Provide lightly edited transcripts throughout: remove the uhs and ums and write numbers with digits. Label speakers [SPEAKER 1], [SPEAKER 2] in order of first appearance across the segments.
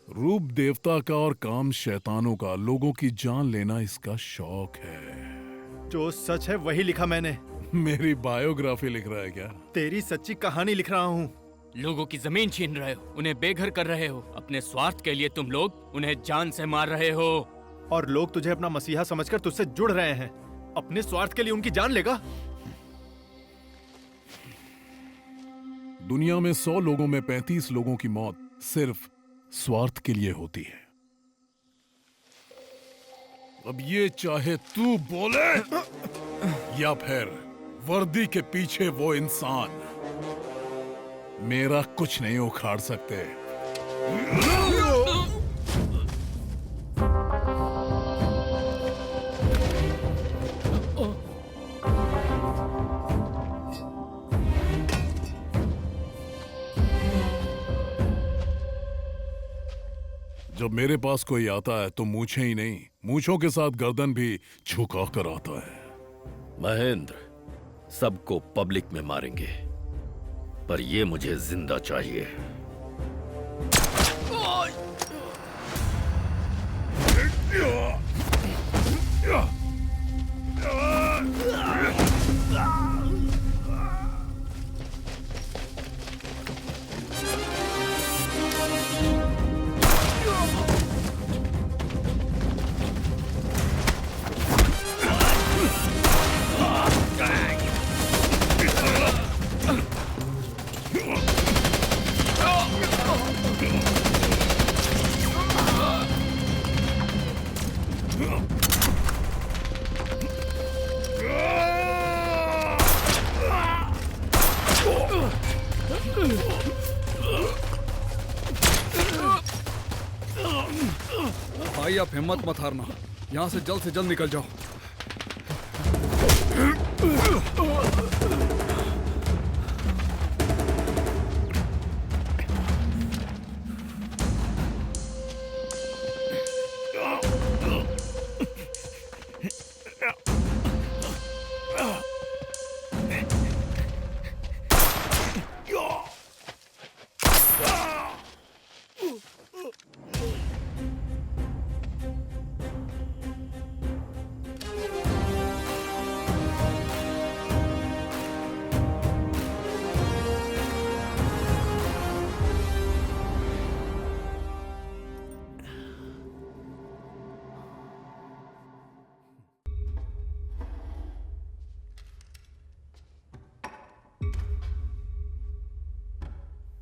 [SPEAKER 1] रूप देवता का और काम शैतानों का, लोगों की जान लेना इसका शौक है।
[SPEAKER 2] जो सच है वही लिखा मैंने।
[SPEAKER 1] मेरी बायोग्राफी लिख रहा है क्या?
[SPEAKER 2] तेरी सच्ची कहानी लिख रहा हूँ।
[SPEAKER 3] लोगों की जमीन छीन रहे हो, उन्हें बेघर कर रहे हो। अपने स्वार्थ के लिए तुम लोग उन्हें जान से मार रहे हो।
[SPEAKER 2] और लोग तुझे अपना मसीहा समझकर तुझसे जुड़ रहे हैं। अपने स्वार्थ के लिए उनकी जान लेगा।
[SPEAKER 1] दुनिया में 100 लोगों में 35 लोगों की मौत सिर्फ स्वार्थ के लिए होती है। अब ये चाहे तू बोले या फिर वर्दी के पीछे वो इंसान, मेरा कुछ नहीं उखाड़ सकते। जब मेरे पास कोई आता है तो मूछें ही नहीं, मूछों के साथ गर्दन भी झुका कर आता है।
[SPEAKER 4] महेंद्र, सबको पब्लिक में मारेंगे, पर ये मुझे जिंदा चाहिए।
[SPEAKER 5] भाई आप हिम्मत मत हारना, यहाँ से जल्द निकल जाओ।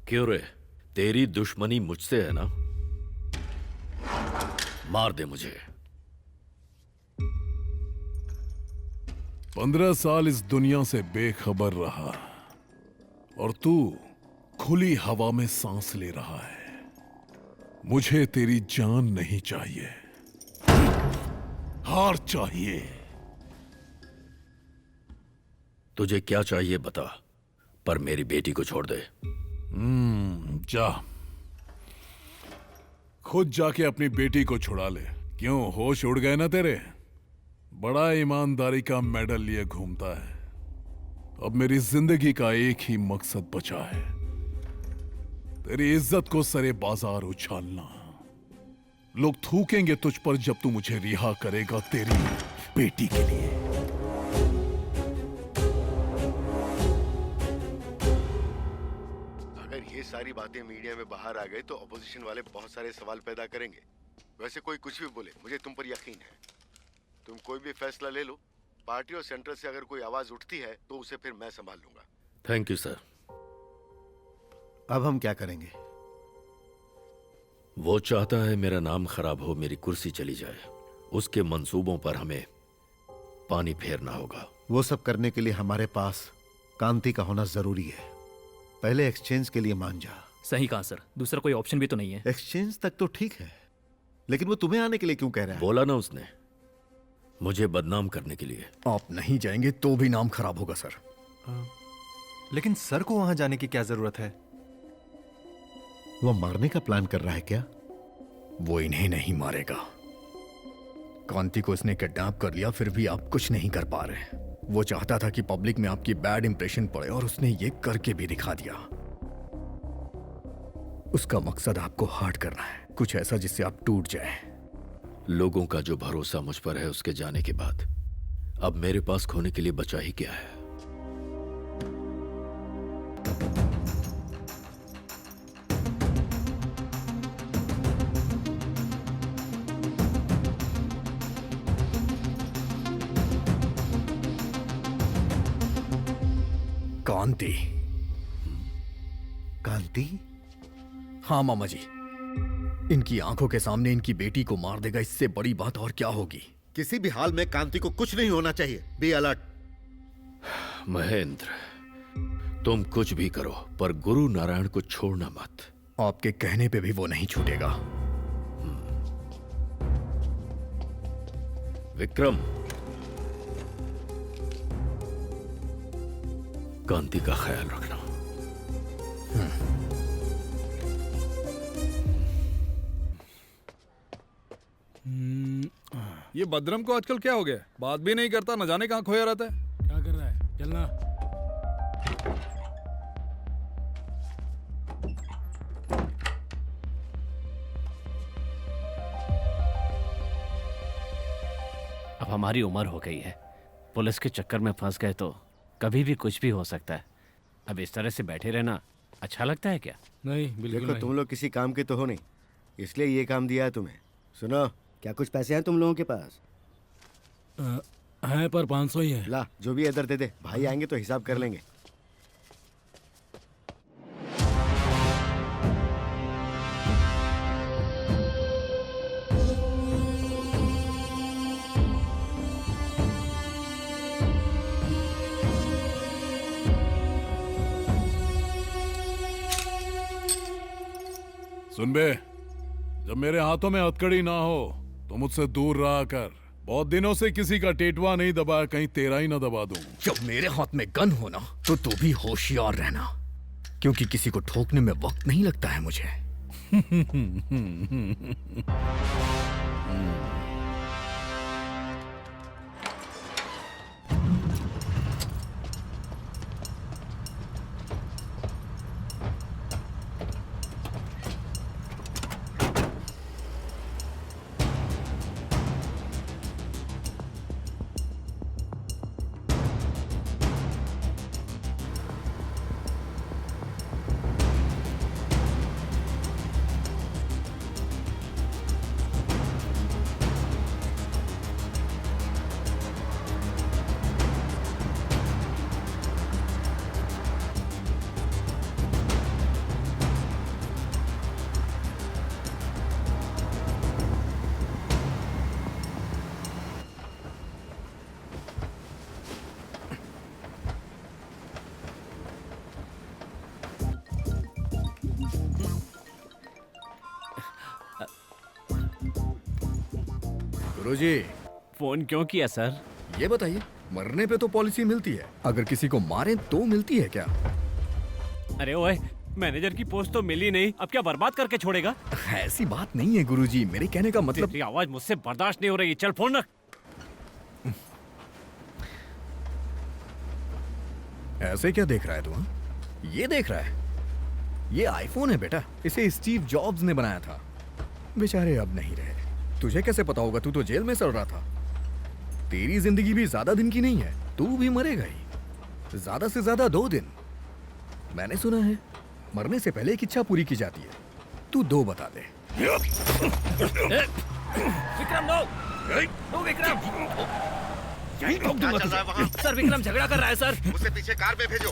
[SPEAKER 5] क्यों रे, तेरी दुश्मनी मुझसे है ना? मार दे मुझे।
[SPEAKER 1] 15 साल इस दुनिया से बेखबर रहा और तू खुली हवा में सांस ले रहा है। मुझे तेरी जान नहीं चाहिए, हार चाहिए।
[SPEAKER 4] तुझे क्या चाहिए बता, पर मेरी बेटी को छोड़ दे।
[SPEAKER 1] जा, खुद जाके अपनी बेटी को छुड़ा ले। क्यों, होश उड़ गए ना तेरे? बड़ा ईमानदारी का मेडल लिए घूमता है। अब मेरी जिंदगी का एक ही मकसद बचा है, तेरी इज्जत को सरे बाजार उछालना। लोग थूकेंगे तुझ पर जब तू मुझे रिहा करेगा तेरी बेटी के लिए।
[SPEAKER 6] ये सारी बातें मीडिया में बाहर आ गई तो अपोजिशन वाले बहुत सारे सवाल पैदा करेंगे। वैसे कोई कुछ भी बोले, मुझे तुम पर यकीन है। तुम कोई भी फैसला ले लो, पार्टी और सेंटर से अगर कोई आवाज उठती है तो उसे फिर मैं संभाल लूंगा।
[SPEAKER 4] Thank you sir.
[SPEAKER 6] अब हम क्या करेंगे?
[SPEAKER 4] वो चाहता है मेरा नाम खराब हो, मेरी कुर्सी चली जाए। उसके मंसूबों पर हमें पानी फेरना होगा।
[SPEAKER 6] वो सब करने के लिए हमारे पास कांति का होना जरूरी है। पहले एक्सचेंज के लिए मान जा।
[SPEAKER 7] सही कहा सर, दूसरा कोई ऑप्शन भी तो नहीं है।
[SPEAKER 6] एक्सचेंज तक तो ठीक है, लेकिन वो तुम्हें आने के लिए क्यों कह रहा है?
[SPEAKER 4] बोला ना उसने, मुझे बदनाम करने के लिए।
[SPEAKER 5] आप नहीं जाएंगे तो भी नाम खराब होगा सर।
[SPEAKER 2] लेकिन सर को वहां जाने की क्या जरूरत है?
[SPEAKER 6] वो मारने का प्लान कर रहा है क्या?
[SPEAKER 5] वो इन्हें नहीं मारेगा। कांति को इसने किडनैप कर लिया, फिर भी आप कुछ नहीं कर पा रहे। वो चाहता था कि पब्लिक में आपकी बैड इंप्रेशन पड़े और उसने ये करके भी दिखा दिया। उसका मकसद आपको हर्ट करना है, कुछ ऐसा जिससे आप टूट जाएं।
[SPEAKER 4] लोगों का जो भरोसा मुझ पर है उसके जाने के बाद अब मेरे पास खोने के लिए बचा ही क्या है?
[SPEAKER 5] कांति।
[SPEAKER 6] कांति?
[SPEAKER 5] हाँ मामा जी, इनकी आंखों के सामने इनकी बेटी को मार देगा, इससे बड़ी बात और क्या होगी।
[SPEAKER 6] किसी भी हाल में कांति को कुछ नहीं होना चाहिए। Be alert.
[SPEAKER 4] महेंद्र, तुम कुछ भी करो पर गुरु नारायण को छोड़ना मत।
[SPEAKER 5] आपके कहने पे भी वो नहीं छूटेगा।
[SPEAKER 4] विक्रम, कांति का ख्याल रखना।
[SPEAKER 8] ये बदरम को आजकल क्या हो गया? बात भी नहीं करता, न जाने कहाँ खोया रहता है।
[SPEAKER 9] क्या कर रहा है? चलना।
[SPEAKER 10] अब हमारी उम्र हो गई है, पुलिस के चक्कर में फंस गए तो कभी भी कुछ भी हो सकता है। अब इस तरह से बैठे रहना अच्छा लगता है क्या?
[SPEAKER 9] नहीं, बिल्कुल
[SPEAKER 6] देखो
[SPEAKER 9] नहीं।
[SPEAKER 6] तुम लोग किसी काम के तो हो नहीं, इसलिए ये काम दिया है तुम्हें। सुनो, क्या कुछ पैसे हैं तुम लोगों के पास?
[SPEAKER 9] है पर 500 ही है।
[SPEAKER 6] ला, जो भी है इधर दे दे। भाई आएंगे तो हिसाब कर लेंगे।
[SPEAKER 1] सुन बे, जब मेरे हाथों में हथकड़ी ना हो तो मुझसे दूर रहा कर। बहुत दिनों से किसी का टेटवा नहीं दबाया, कहीं तेरा ही ना दबा दूं।
[SPEAKER 5] जब मेरे हाथ में गन हो ना तो तू भी होशियार रहना, क्योंकि किसी को ठोकने में वक्त नहीं लगता है मुझे। गुरुजी,
[SPEAKER 10] फोन क्यों किया सर?
[SPEAKER 5] ये बताइए, मरने पे तो पॉलिसी मिलती है, अगर किसी को मारे तो मिलती है क्या?
[SPEAKER 10] अरे ओए, मैनेजर की पोस्ट तो मिली नहीं, अब क्या बर्बाद करके छोड़ेगा?
[SPEAKER 5] ऐसी बात नहीं है गुरुजी, मेरे कहने का मतलब।
[SPEAKER 10] तेरी आवाज मुझसे बर्दाश्त नहीं हो रही, चल फोन रख।
[SPEAKER 5] ऐसे क्या देख रहा है तू? हाँ? ये देख रहा है, ये आईफोन है बेटा, इसे स्टीव जॉब्स ने बनाया था। बेचारे अब नहीं रहे। तुझे कैसे पता होगा? तू तो जेल में सड़ रहा था। तेरी जिंदगी भी ज्यादा दिन की नहीं है, तू भी मरेगा ही, ज्यादा से ज्यादा 2 दिन। मैंने सुना है मरने से पहले एक इच्छा पूरी की जाती है, तू 2 बता दे।
[SPEAKER 10] विक्रम नो, नो विक्रम,
[SPEAKER 5] यहीं ठोक दूंगा तुझे।
[SPEAKER 10] सर विक्रम झगड़ा कर रहा है सर।
[SPEAKER 6] उसे पीछे कार में भेजो।